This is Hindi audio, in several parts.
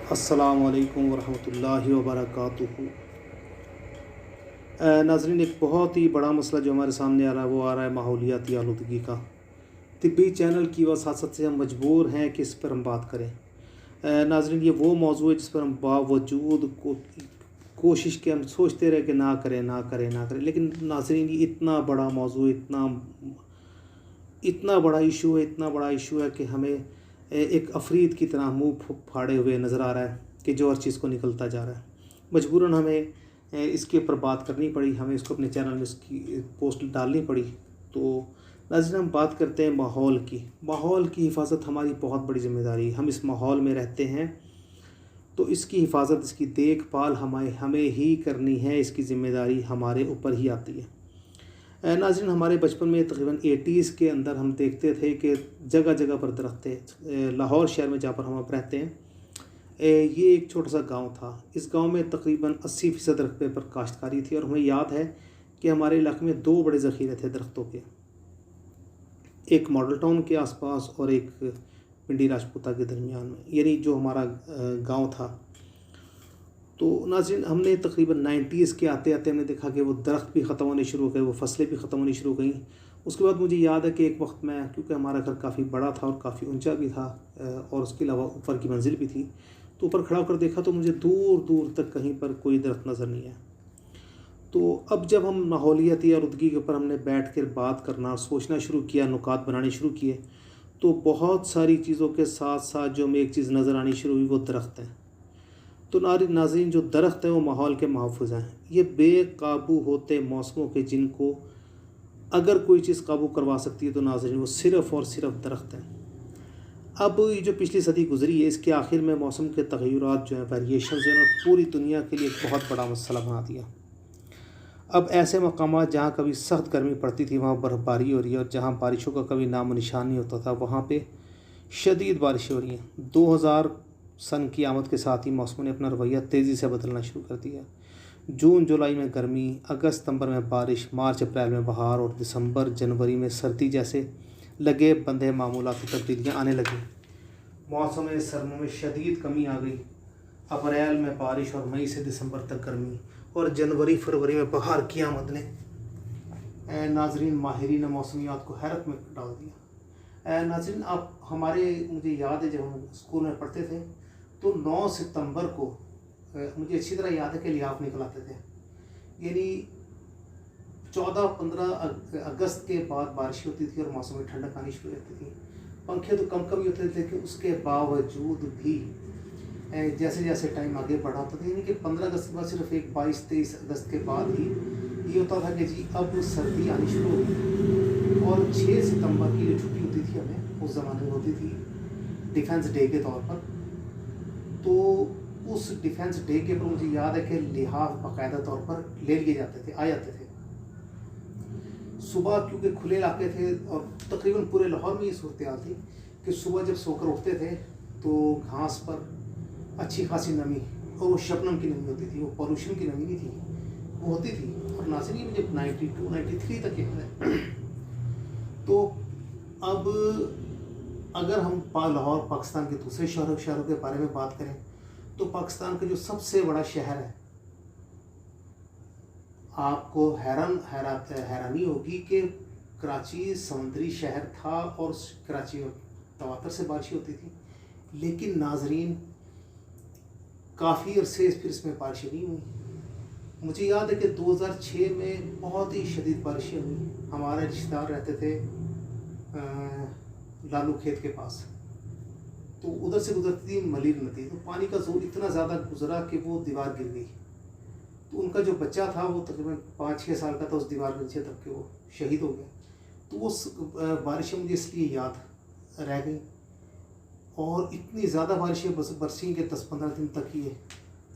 अस्सलामु अलैकुम वरहमतुल्लाहि वबरकातुहू। नाज़रीन, एक बहुत ही बड़ा मसला जो हमारे सामने आ रहा है वो आ रहा है माहौलियाती आलूदगी का। तिब्बी चैनल की वसासत से हम मजबूर हैं कि इस पर हम बात करें। नाज़रीन, ये वो मौजू है जिस पर हम बावजूद कोशिश के हम सोचते रहे कि ना करें ना करें ना करें, लेकिन नाज़रीन ये इतना बड़ा मौजू, इतना बड़ा इशू है, इतना बड़ा इशू है कि हमें एक अफरीद की तरह मुंह फाड़े हुए नज़र आ रहा है कि जो हर चीज़ को निकलता जा रहा है। मजबूरन हमें इसके ऊपर बात करनी पड़ी, हमें इसको अपने चैनल में इसकी पोस्ट डालनी पड़ी। तो नाज़रीन, हम बात करते हैं माहौल की हिफाजत हमारी बहुत बड़ी ज़िम्मेदारी है। हम इस माहौल में रहते हैं तो इसकी हिफाजत, इसकी देखभाल हमें ही करनी है। इसकी ज़िम्मेदारी हमारे ऊपर ही आती है। नाज़रीन, हमारे बचपन में तकरीबन 80s के अंदर हम देखते थे कि जगह जगह पर दरख्त थे। लाहौर शहर में जहाँ पर हम अब रहते हैं, ये एक छोटा सा गांव था। इस गांव में तकरीबन 80% रकबे पर काश्तकारी थी और हमें याद है कि हमारे इलाके में 2 बड़े ज़ख़ीरे थे दरख्तों के, एक मॉडल टाउन के आसपास और एक पिंडी राजपूता के दरमियान में, यानी जो हमारा गांव था। तो नाज़रीन, हमने तकरीबन 90s के आते आते हमने देखा कि वो दरख्त भी ख़त्म होने शुरू हो गए, वो फसलें भी ख़त्म होनी शुरू हो गई। उसके बाद मुझे याद है कि एक वक्त मैं, क्योंकि हमारा घर काफ़ी बड़ा था और काफ़ी ऊंचा भी था और उसके अलावा ऊपर की मंजिल भी थी, तो ऊपर खड़ा होकर देखा तो मुझे दूर दूर तक कहीं पर कोई दरख्त नज़र नहीं आया। तो अब जब हम माहौलियाती आलूदगी के ऊपर हमने बैठ कर बात करना, सोचना शुरू किया, नुकात बनाने शुरू किए, तो बहुत सारी चीज़ों के साथ साथ जो हमें एक चीज़ नज़र आनी शुरू हुई वो दरख्त है। तो नाज़रीन, जो दरख्त हैं वो माहौल के महफूज़ हैं। ये बेकाबू होते मौसमों के जिनको अगर कोई चीज़ काबू करवा सकती है तो नाज़रीन वो सिर्फ़ और सिर्फ दरख्त हैं। अब ये जो पिछली सदी गुजरी है, इसके आखिर में मौसम के तग़य्युरात जो हैं, वेरिएशन जो है, पूरी दुनिया के लिए एक बहुत बड़ा मसला बना दिया। अब ऐसे मकामात जहाँ कभी सख्त गर्मी पड़ती थी वहाँ बर्फ़बारी हो रही है, और जहाँ बारिशों का कभी नामो निशान नहीं होता था वहाँ पे शदीद बारिशें हो रही हैं। 2000 सन की आमद के साथ ही मौसम ने अपना रवैया तेज़ी से बदलना शुरू कर दिया। जून जुलाई में गर्मी, अगस्त सितंबर में बारिश, मार्च अप्रैल में बहार और दिसंबर जनवरी में सर्दी जैसे लगे बंधे मामूलाती तब्दीलियाँ आने लगी। मौसम सर्मों में शदीद कमी आ गई। अप्रैल में बारिश और मई से दिसंबर तक गर्मी और जनवरी फरवरी में बहार की आमद ने नाजरीन माहिरीन मौसमियात को हैरत में डाल दिया। नाजरीन, आप मुझे याद है जब हम स्कूल में पढ़ते थे तो 9 सितंबर को मुझे अच्छी तरह याद है कि लिहाफ निकलाते थे, यानी 14-15 अगस्त के बाद बारिश होती थी और मौसम में ठंडक आनी शुरू होती थी। पंखे तो कम ही होते थे, लेकिन उसके बावजूद भी जैसे जैसे टाइम आगे बढ़ा होता था, यानी कि 15 अगस्त के बाद सिर्फ एक 22-23 अगस्त के बाद ही ये होता था कि जी अब सर्दी आनी शुरू होगी। और 6 सितंबर की जो छुट्टी होती थी हमें उस ज़माने में होती थी डिफेंस डे के तौर पर, तो उस डिफेंस डे के ऊपर मुझे याद है कि लिहाफ बाकायदा तौर पर ले लिए जाते थे, आ जाते थे सुबह, क्योंकि खुले इलाके थे और तकरीबन पूरे लाहौर में ये सूरत हाल थी कि सुबह जब सोकर उठते थे तो घास पर अच्छी खासी नमी, और वो शबनम की नमी होती थी, वो पॉल्यूशन की नमी नहीं थी, वो होती थी। और नाज़रीन, मुझे 92-93 तक याद है। तो अब अगर हम लाहौर पाकिस्तान के दूसरे शहरों के बारे में बात करें तो पाकिस्तान का जो सबसे बड़ा शहर है, आपको हैरानी होगी कि कराची समुद्री शहर था और कराची में तवातर से बारिशें होती थी, लेकिन नाजरीन काफ़ी अरसे फिर इसमें बारिशें नहीं हुई। मुझे याद है कि 2006 में बहुत ही शदीद बारिशें हुई। हमारे रिश्तेदार रहते थे लालू खेत के पास, तो उधर से गुजरती थी मलिर नदी, तो पानी का जोर इतना ज़्यादा गुजरा कि वो दीवार गिर गई। तो उनका जो बच्चा था वो तकरीबन 5-6 साल का था, उस दीवार के नीचे तब के वो शहीद हो गया। तो वो बारिशें मुझे इसलिए याद रह गई, और इतनी ज़्यादा बारिशें बरसी कि 10-15 दिन तक ये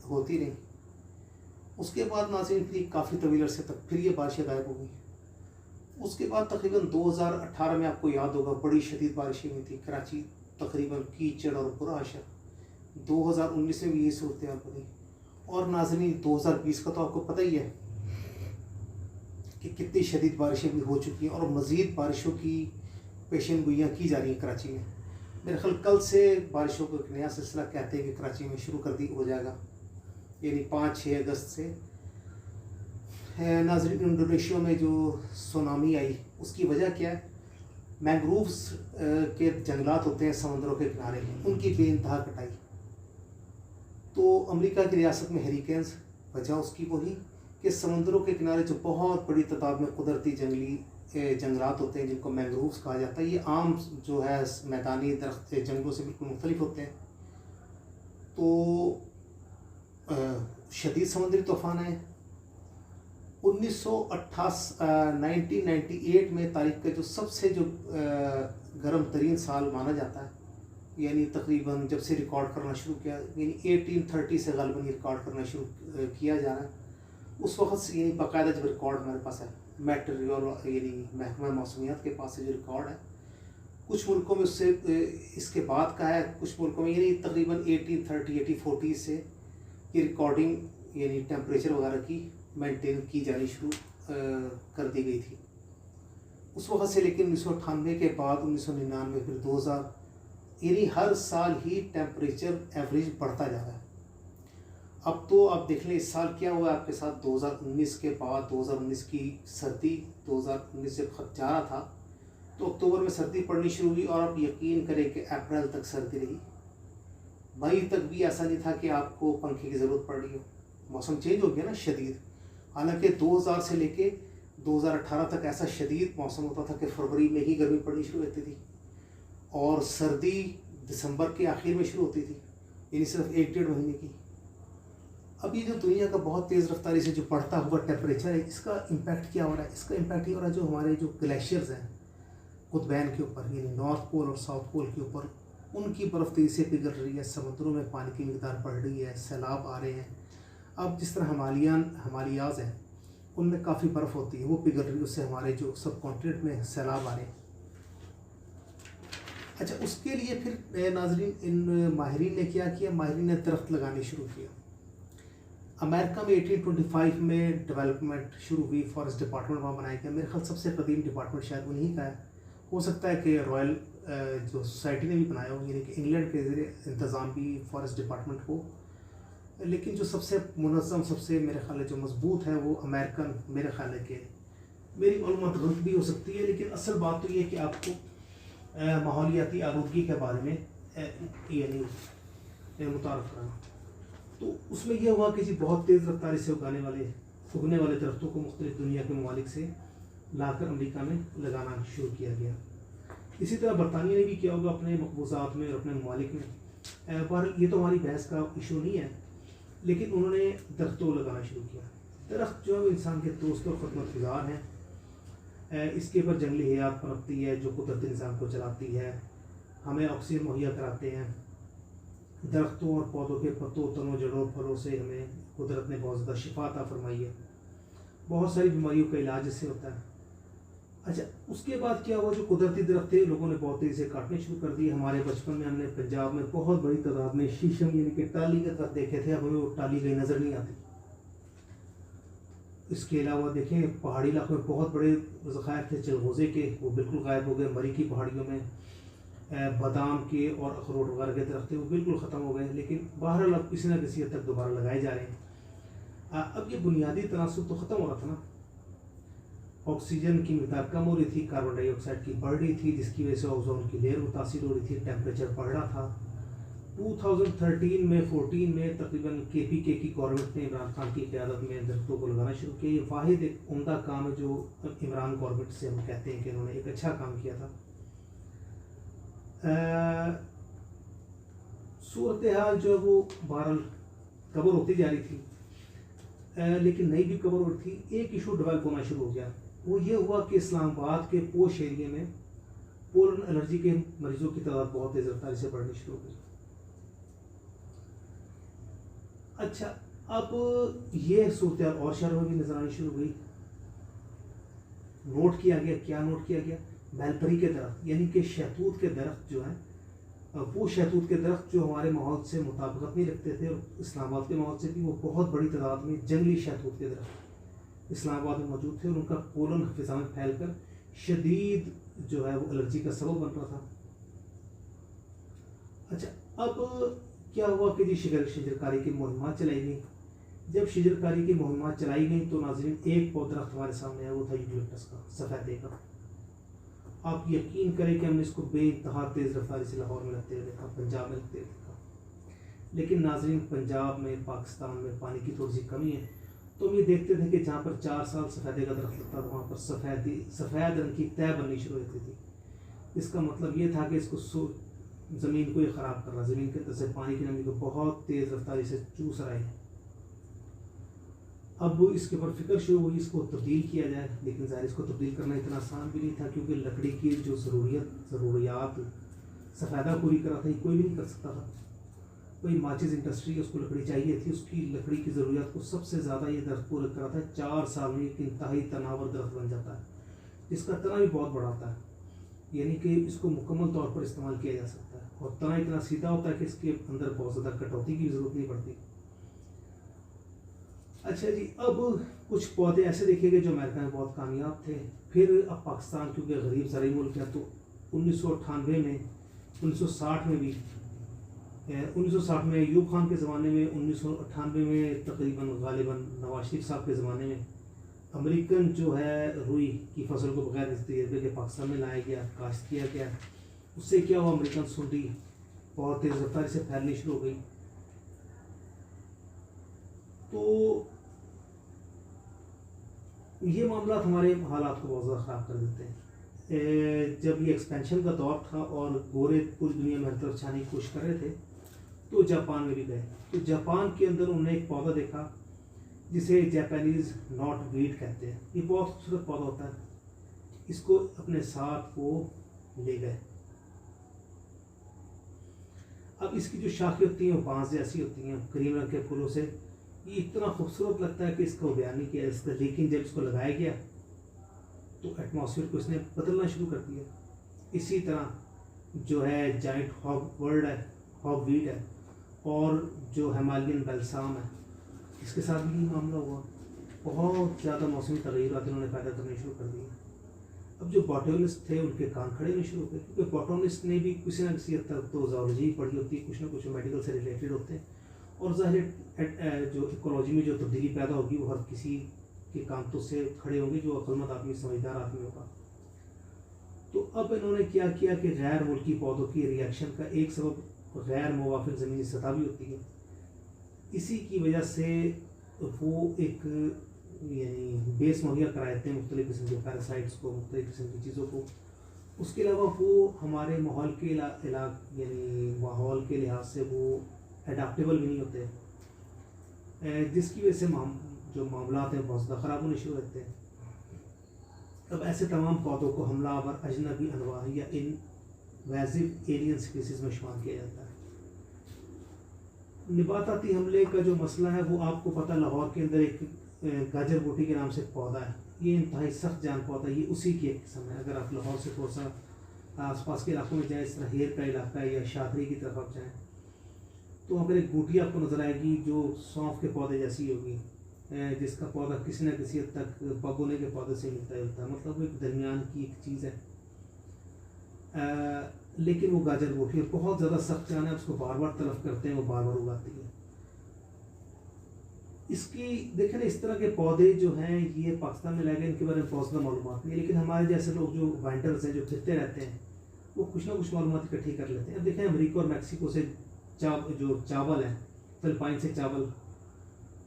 होती रही। उसके बाद नाज़रीन फिर काफ़ी तवील अरसे तक फिर ये बारिशें गायब हो गई। उसके बाद तकरीबन 2018 में आपको याद होगा बड़ी शदीद बारिशें हुई थी, कराची तकरीबन कीचड़ और बुरा हाशर। 2019 में भी यही सूरत हाल बनी, और नाज़रीन 2020 का तो आपको पता ही है कि कितनी शदीद बारिशें भी हो चुकी हैं और मज़ीद बारिशों की पेशन गोइयाँ की जा रही हैं कराची में। मेरे ख्याल कल से बारिशों का एक नया सिलसिला कहते हैं कि कराची में शुरू कर दी हो जाएगा, यानी 5-6 अगस्त से। नाज़रीन, इंडोनेशिया में जो सुनामी आई उसकी वजह क्या है? मैंग्रोव्स के जंगलात होते हैं समंदरों के किनारे, उनकी बेइंतहा कटाई। तो अमेरिका की रियासत में हरिकेन्स, वजह उसकी वही कि समंदरों के किनारे जो बहुत बड़ी तादाद में कुदरती जंगलात होते हैं जिनको मैंग्रोव्स कहा जाता है, ये आम जो है मैदानी दरख्त जंगलों से बिल्कुल मुख्तलिफ होते हैं। तो शदीद समुद्री तूफ़ान है। 1998 में तारीख का जो सबसे जो गर्म तरीन साल माना जाता है, यानी तकरीबन जब से रिकॉर्ड करना शुरू किया, यानी 1830 से ग़ालिबन रिकॉर्ड करना शुरू किया जा रहा है, उस वक्त से यानी बाकायदा जब रिकॉर्ड हमारे पास है, मेट्रोलॉजिकल यानी महकमा मौसमियात के पास से जो रिकॉर्ड है, कुछ मुल्कों में उससे इसके बाद का है, कुछ मुल्कों में यानी तकरीबन 1840 से ये रिकॉर्डिंग यानी टेम्परेचर वगैरह की मेंटेन की जानी शुरू कर दी गई थी उस वक्त से। लेकिन 1998 के बाद 1999 फिर 2000 यानी हर साल ही टेम्परेचर एवरेज बढ़ता जा रहा है। अब तो आप देख लें इस साल क्या हुआ आपके साथ। 2019 के बाद 2019 की सर्दी, 2019 जब खत जा रहा था तो अक्टूबर में सर्दी पड़नी शुरू हुई और आप यकीन करें कि अप्रैल तक सर्दी रही। मई तक भी ऐसा नहीं था कि आपको पंखे की ज़रूरत पड़ रही हो। मौसम चेंज हो गया ना शदीद। हालांकि 2000 से लेके 2018 तक ऐसा शदीद मौसम होता था कि फरवरी में ही गर्मी पड़नी शुरू होती थी और सर्दी दिसंबर के आखिर में शुरू होती थी, यानी सिर्फ 1-1.5 महीने की। अब ये जो दुनिया का बहुत तेज़ रफ्तारी से जो बढ़ता हुआ टेम्परेचर है, इसका इम्पैक्ट क्या हो रहा है? इसका इम्पैक्ट ये हो रहा है जो हमारे जो ग्लेशियर्स हैं कुतुबैन के ऊपर, यानी नॉर्थ पोल और साउथ पोल के ऊपर, उनकी बर्फ़ तेज़ी से पिघल रही है, समुद्रों में पानी की मिकदार बढ़ रही है, सैलाब आ रहे हैं। अब जिस तरह हिमालयाज़ हैं उनमें काफ़ी बर्फ़ होती है, वो पिघल रही है, उससे हमारे जो सब कॉन्टिनेंट में सैलाब आ रहे हैं। अच्छा, उसके लिए फिर नाज़रीन इन माहिरीन ने क्या किया? माहिरीन ने दरख्त लगाने शुरू किया। अमेरिका में 1825 में डेवलपमेंट शुरू हुई, फॉरेस्ट डिपार्टमेंट वहाँ बनाया गया। मेरे ख्याल सबसे कदीम डिपार्टमेंट शायद उन्हीं का है। हो सकता है कि रॉयल जो सोसाइटी ने भी बनाया हो, यानी कि इंग्लैंड के ज़रिए इंतज़ाम भी फॉरेस्ट डिपार्टमेंट हो। लेकिन जो सबसे मुनज़्ज़म, सबसे मेरे ख्याल है जो मजबूत है वो अमेरिकन, मेरे ख्याल है कि मेरी मालूमात गलत भी हो सकती है, लेकिन असल बात तो ये है कि आपको माहौलियाती आलूदगी के बारे में यानी मुतारफ़ कराना। तो उसमें यह हुआ कि जी बहुत तेज़ रफ्तारी से उगने वाले दरख्तों को मुख्तलिफ दुनिया के ममालिक से लाकर अमेरिका में लगाना शुरू किया गया। इसी तरह बरतानिया ने भी किया होगा अपने मकबूजात में और अपने ममालिक में। पर ये तो हमारी बहस का इशू नहीं है, लेकिन उन्होंने दरख्तों लगाना शुरू किया। दरख्त जो है वो इंसान के दोस्त और ख़ुदमतगुज़ार हैं। इसके ऊपर जंगली हयात पनपती है जो कुदरती निज़ाम को चलाती है, हमें ऑक्सीजन मुहैया कराते हैं। दरख्तों और पौधों के पत्तों, तनों, जड़ों, फलों से हमें कुदरत ने बहुत ज़्यादा शिफा अता फरमाई है। बहुत सारी बीमारियों का इलाज इससे होता है। अच्छा, उसके बाद क्या हुआ? जो कुदरती दरख्त थे लोगों ने बहुत तेज़ी से काटने शुरू कर दिए। हमारे बचपन में हमने पंजाब में बहुत बड़ी तादाद में शीशम यानी कि टाली के दरख्त देखे थे, अब हमें वो टाली कहीं नज़र नहीं आती। इसके अलावा देखें पहाड़ी इलाकों में बहुत बड़े ज़खायर थे चिलगोज़े के, वो बिल्कुल गायब हो गए। मरी की पहाड़ियों में बादाम के और अखरोट वगैरह के दरख्त थे, वो बिल्कुल ख़त्म हो गए। लेकिन बहरहाल अब किसी न किसी हद तक दोबारा लगाए जा रहे हैं। अब ये बुनियादी तनासुब तो ख़त्म हो रहा था ना, ऑक्सीजन की मिकदार कम हो रही थी, कार्बन डाइऑक्साइड की बढ़ रही थी, जिसकी वजह से ओजोन की लेयर मुतासिर हो रही थी, टेम्परेचर बढ़ रहा था। 2013 में 14 में तकरीबन KPK की गवर्नमेंट ने इमरान खान की क़यादत में दरख्तों को लगाना शुरू किया। ये वाहिद एक उम्दा काम है जो इमरान गवर्नमेंट से हम कहते हैं कि उन्होंने एक अच्छा काम किया था। सूरत हाल जो है वो बहरहाल कवर होती जा रही थी, लेकिन नई भी कवर हो रही थी। एक इशू डेवलप होना शुरू हो गया, वो ये हुआ कि इस्लामाबाद के पोश एरिया में पोलन एलर्जी के मरीजों की तादाद बहुत तेज़ रफ्तारी से बढ़नी शुरू हो गई। अच्छा, अब ये सूरत और शहरों में भी नजर आनी शुरू हुई। नोट किया गया, क्या नोट किया गया? मैलबरी के दरख्त, यानी कि शहतूत के दरख्त जो हैं, वो शहतूत के दरख्त जो हमारे माहौल से मुताबिकत नहीं रखते थे और इस्लामाबाद के माहौल से भी, वो बहुत बड़ी तादाद में जंगली शहतूत के दरख्त इस्लामाबाद में मौजूद थे और उनका पोलन फिज़ा में फैल कर शदीद जो है वो एलर्जी का सबब बन रहा था। अच्छा, अब क्या हुआ कि जी शजरकारी की मुहिम्मात चलाई गई। जब शजरकारी की मुहिम्मात चलाई गई तो नाज़रीन एक दरख्त हमारे सामने आया, वो था यूकलिप्टस का, सफ़ेदे का। आप यकीन करें कि हमने इसको बेइंतहा तेज़ रफ्तारी से लाहौर में लगते हुए देखा, पंजाब में लगते हुए देखा। लेकिन नाज़रीन पंजाब में, पाकिस्तान में पानी की थोड़ी सी कमी है, तो हम ये देखते थे कि जहाँ पर 4 साल सफ़ेदे का दरख्त लगता था वहाँ पर सफ़ेद रंग की तय बननी शुरू होती थी। इसका मतलब ये था कि इसको ज़मीन को ये ख़राब कर रहा, ज़मीन के अंदर से पानी की नमी को बहुत तेज़ रफ्तारी से चूस रहा है। अब इसके ऊपर फिक्र शुरू हुई इसको तब्दील किया जाए, लेकिन ज़ाहिर इसको तब्दील करना इतना आसान भी नहीं था, क्योंकि लकड़ी की जो ज़रूरियात सफ़ेदा पूरी करा था कोई भी नहीं कर सकता था। कोई माचिस इंडस्ट्री है, उसको लकड़ी चाहिए थी, उसकी लकड़ी की ज़रूरियात को सबसे ज़्यादा ये दरख्त पूरा करा था। 4 साल में एक इंतहाई तनावर दरख्त बन जाता है, जिसका तना भी बहुत बड़ा होता है, यानी कि इसको मुकम्मल तौर पर इस्तेमाल किया जा सकता है। और तना इतना सीधा होता है कि इसके अंदर बहुत ज़्यादा कटौती की ज़रूरत नहीं पड़ती। अच्छा जी, अब कुछ पौधे ऐसे देखे गए जो अमेरिका में बहुत कामयाब थे। फिर अब पाकिस्तान क्योंकि गरीब ज़राई मुल्क है, तो 1998 में, 1960 में भी, 1960 में अयूब खान के ज़माने में, 1998 में तकरीबन गालिबन नवाज शरीफ साहब के ज़माने में अमेरिकन जो है रुई की फसल को बगैर तजर्बे के पाकिस्तान में लाया गया, काश्त किया गया। उससे क्या हुआ, अमेरिकन सुंडी बहुत तेज़ रफ्तारी से फैलनी शुरू हो गई। तो ये मामला हमारे हालात को बहुत ज़्यादा ख़राब कर देते हैं। जब ये एक्सपेंशन का दौर था और गोरे पूरी दुनिया में हर तरफ छाने की कोशिश कर रहे थे, तो जापान में भी गए। तो जापान के अंदर उन्होंने एक पौधा देखा जिसे जापानीज़ नॉट वीड कहते हैं। ये बहुत खूबसूरत पौधा होता है। इसको अपने साथ वो ले गए। अब इसकी जो शाखें होती हैं वो बांस जैसी होती हैं, क्रीम रंग के फूलों से। ये इतना खूबसूरत लगता है कि इसका बयान नहीं किया जा सकता। लेकिन जब इसको लगाया गया तो एटमॉस्फेयर को इसने बदलना शुरू कर दिया। इसी तरह जो है जाइंट हॉगवीड है और जो हिमालयन बेलसाम है, इसके साथ भी यही मामला हुआ। बहुत ज़्यादा मौसमी तगय्युरात इन्होंने पैदा करने शुरू कर दिए। अब जो बॉटनिस्ट थे उनके कान खड़े होने शुरू हो गए, क्योंकि बॉटनिस्ट ने भी किसी न किसी हद तक तो ज़ूलॉजी पढ़ी होती है, कुछ ना कुछ मेडिकल से रिलेटेड होते हैं। और ज़ाहिर जो इकोलॉजी में जो तब्दीली पैदा होगी वो हर किसी के कांतों से खड़े होंगे, जो अक्लमंद आदमी, समझदार आदमी होगा। तो अब इन्होंने क्या किया कि गैर मुल्की पौधों की रिएक्शन का एक सबब गैर मुवाफिक ज़मीनी सतह भी होती है। इसी की वजह से वो एक यानी बेस मुहैया कराए थे मुख्तलिफ़ किस्म के पैरासाइट्स को, मुख्तलिफ़ किस्म की चीज़ों को। उसके अलावा वो हमारे माहौल के यानी माहौल के लिहाज से वो एडाप्टेबल भी नहीं होते, जिसकी वजह से जो मामलात हैं बहुत ज़्यादा ख़राब होने शुरू होते हैं। अब ऐसे तमाम पौधों को हमलावर अजनबी अनवा या इनवेजिव एलियन स्पीसीज़ में शुमार किया जाता है। नबाताती हमले का जो मसला है वो आपको पता, लाहौर के अंदर एक गाजर बूटी के नाम से एक पौधा है। ये इंतहाई सख्त जान पौधा, ये उसी की एक किस्म है। अगर आप लाहौर से थोड़ा सा आसपास के इलाकों में जाएँ, इस तरह हेर का इलाका है या शादरी की तरफ आप जाएँ, तो वहाँ पर एक बूटी आपको नज़र आएगी जो सौंफ के पौधे जैसी होगी, जिसका पौधा किसी न किसी हद तक बगोने के पौधे से मिलता जुलता है। मतलब वो एक दरमियान की एक चीज़ है। लेकिन वो गाजर बूटी बहुत ज़्यादा सख्त जान है, उसको बार बार तलब करते हैं, वो बार बार उगाती है। इसकी देखें ना, इस तरह के पौधे जो हैं ये पाकिस्तान में लाए गए, इनके बारे में बहुत ज़्यादा मालूमात नहीं है। लेकिन हमारे जैसे लोग जो वेंडर्स हैं, जो फिरते रहते हैं, वो कुछ ना कुछ मालूमात इकट्ठी कर लेते हैं। अब देखें, अमेरिका और मैक्सिको से जो चावल है, फिलिपाइन से चावल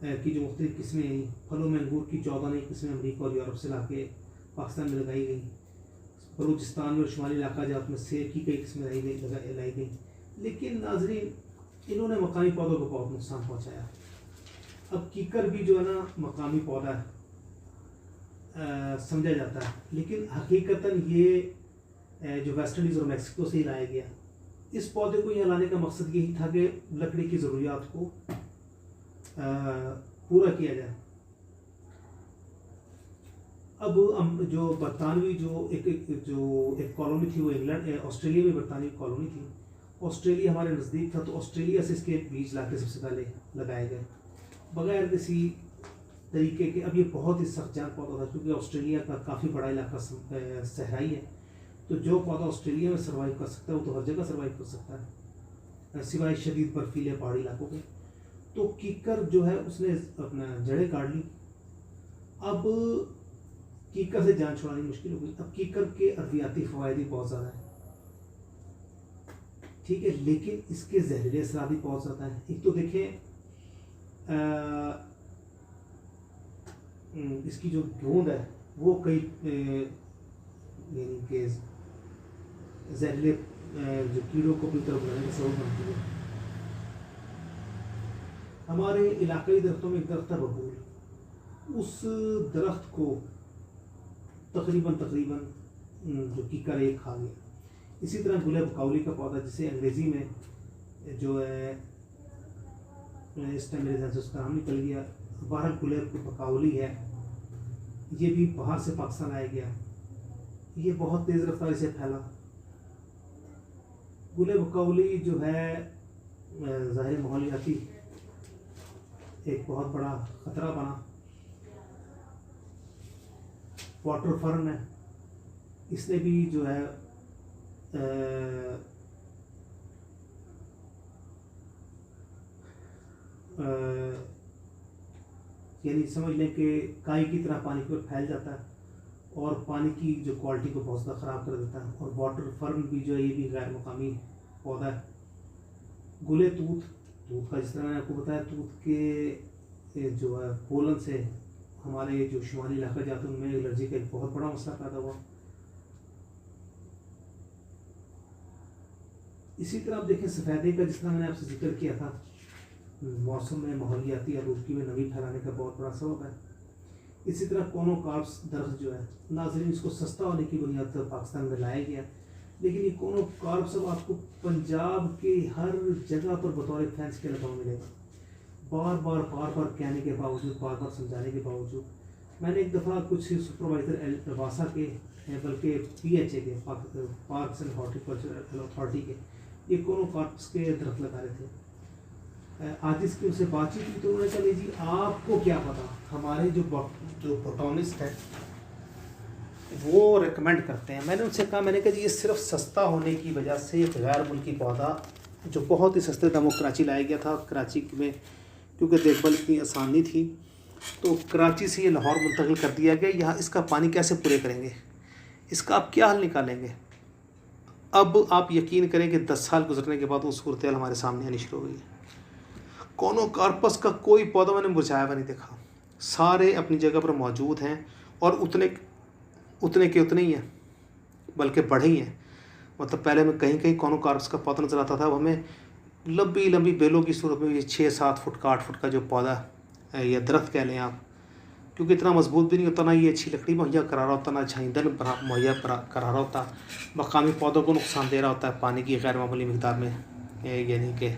की जो मुख्तलिफ़ किस्में हैं, फलों में अंगूर की 14 नई किस्में अमेरिका और यूरोप से ला के पाकिस्तान में लगाई गई। बलूचिस्तान और शुमाली इलाका जात में सेब की कई किस्में लाई गई। लेकिन नाजरीन, इन्होंने मकामी पौधों को बहुत नुकसान पहुँचाया। अब कीकर भी जो है ना मकामी पौधा समझा जाता है, लेकिन हकीकतन ये जो वेस्ट इंडीज़ और मैक्सिको से ही लाया गया। इस पौधे को यहाँ लाने का मकसद यही था कि लकड़ी की ज़रूरियात को पूरा किया जाए। अब जो बरतानवी जो एक कॉलोनी थी, वो इंग्लैंड ऑस्ट्रेलिया में बरतानवी कॉलोनी थी। ऑस्ट्रेलिया हमारे नज़दीक था, तो ऑस्ट्रेलिया से इसके बीज ला के सबसे पहले लगाए गए बगैर किसी तरीके के। अब ये बहुत ही सख्त जान पौधा था, क्योंकि ऑस्ट्रेलिया का काफ़ी बड़ा इलाका सहराई है। तो जो पौधा ऑस्ट्रेलिया में सर्वाइव कर सकता है वो तो हर जगह सर्वाइव कर सकता है। सिवाय शदीद बर्फीले पहाड़ी इलाकों के। तो कीकर जो है उसने अपना जड़ें काट ली। अब कीकर से जान छुड़ानी मुश्किल हो गई। अब कीकर के अद्वियाती फ़वाइद भी बहुत ज़्यादा है, ठीक है, लेकिन इसके जहरीले असरात भी बहुत ज़्यादा हैं। एक तो देखें इसकी जो बूंद है वो कई यानी कि जहरीले जो कीड़ों को अपनी तरफ बनाने का सबब बनती है। हमारे इलाकई दरख्तों में एक दरख्त है बबूल, उस दरख्त को तकरीबन जो कीकर एक खा गया। इसी तरह गुलाब बकाउली का पौधा, जिसे अंग्रेज़ी में जो है इस टाइम मेरे ध्यान से उसका नाम निकल गया, बहरहाल गुलाब बकाउली है, ये भी बाहर से पाकिस्तान आया गया। ये बहुत तेज़ रफ्तारी से फैला। गुलाब बकाउली जो है ज़ाहिर माहौलियाती एक बहुत बड़ा ख़तरा बना। वाटर फर्न है, इसने भी जो है यानी समझ लें कि काई की तरह पानी के ऊपर फैल जाता है और पानी की जो क्वालिटी को बहुत ज़्यादा ख़राब कर देता है। और वाटर फर्न भी जो है ये भी गैर मुकामी पौधा है। गुले तूत का जिस तरह मैंने आपको बताया, तूत के जो है पोलन से हमारे जो शुमाली इलाका जाते हैं उनमें एलर्जी का एक बहुत बड़ा मसला पैदा हुआ। इसी तरह आप देखें सफ़ेदे का, जिस तरह मैंने आपसे जिक्र किया था, मौसम में माहौलियाती आलूदगी में नमी फैलाने का बहुत बड़ा सबब है। इसी तरह कोनोकॉर्प्स दरख्त जो है, नाज़रीन इसको सस्ता होने की बुनियाद पर पाकिस्तान में लाया गया, लेकिन ये कोनोकॉर्प्स अब आपको पंजाब के हर जगह पर बतौर फैंस के लगा मिलेगा। बार बार कहने के बावजूद, बार बार समझाने के बावजूद, मैंने एक दफ़ा कुछ सुपरवाइज़र वासा के बल्कि PHA के पार्क्स एंड हॉर्टिकल्चर अथॉरिटी के ये कोनोकॉर्प्स के दरख्त लगा रहे थे। आज इसकी उनसे बातचीत की तो उन्होंने कहा जी आपको क्या पता, हमारे जो बोटॉनिस्ट हैं वो रेकमेंड करते हैं। मैंने उनसे कहा, मैंने कहा जी ये सिर्फ सस्ता होने की वजह से एक गैर मुल्की पौधा जो बहुत ही सस्ते दामों कराची लाया गया था, कराची में क्योंकि देखभाल इतनी आसान नहीं थी तो कराची से ये लाहौर मुंतकिल कर दिया गया। यहाँ इसका पानी कैसे पूरे करेंगे, इसका आप क्या हल निकालेंगे। अब आप यकीन करें कि 10 साल गुजरने के बाद वो सूरत हाल हमारे सामने आनी शुरू हो गई। कोनोकॉर्पस का कोई पौधा मैंने मुरझाया हुआ नहीं देखा, सारे अपनी जगह पर मौजूद हैं और उतने के उतने ही हैं, बल्कि बढ़े ही हैं। मतलब पहले में कहीं कोनोकॉर्पस का पौधा नज़र आता था, अब हमें लंबी बेलों की सूरत में ये 6-7 फुट का 8 फुट का जो पौधा है या दरख्त कह लें आप, क्योंकि इतना मजबूत भी नहीं होता, ना ये अच्छी लकड़ी मुहैया करा रहा होता, ना अच्छा ईंधन मुहैया करा रहा होता, मकामी पौधों को नुकसान दे रहा होता है, पानी की गैर मामूली मिकदार में यानी कि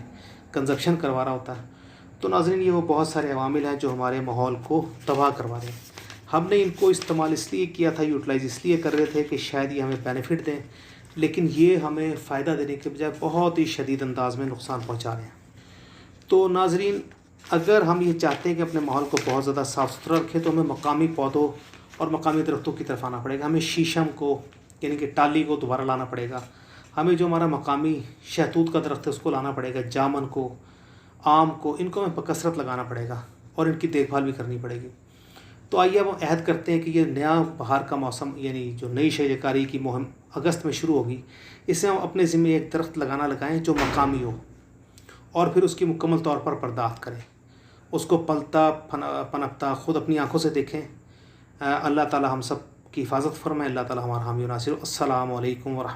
कंजप्शन करवा रहा होता है। तो नाज़रीन ये वो बहुत सारे अवामिल हैं जो हमारे माहौल को तबाह करवा रहे हैं। हमने इनको इस्तेमाल इसलिए किया था, यूटिलाइज़ इसलिए कर रहे थे कि शायद ये हमें बेनिफिट दें, लेकिन ये हमें फ़ायदा देने के बजाय बहुत ही शदीद अंदाज में नुकसान पहुँचा रहे हैं। तो नाज़रीन अगर हम ये चाहते हैं कि अपने माहौल को बहुत ज़्यादा साफ़ सुथरा रखें तो हमें मकामी पौधों और मकामी दरख्तों की तरफ आना पड़ेगा। हमें शीशम को यानी कि टाली को दोबारा लाना पड़ेगा, हमें जो हमारा मकामी शहतूत का दरख्त है उसको लाना पड़ेगा, जामन को, आम को, इनको हमें बकसरत लगाना पड़ेगा और इनकी देखभाल भी करनी पड़ेगी। तो आइए अब अहद करते हैं कि ये नया बहार का मौसम यानी जो नई शजरकारी की मुहिम अगस्त में शुरू होगी, इससे हम अपने ज़िम्मे एक दरख्त लगाएं जो मकामी हो और फिर उसकी मुकम्मल तौर पर पर्दात करें, उसको पलता पनपता ख़ुद अपनी आँखों से देखें। अल्लाह ताला हम सब की हिफाजत फरमाए, अल्लाह ताला हमारा हामी नासिर। अस्सलामु अलैकुम व रहमतुल्लाह।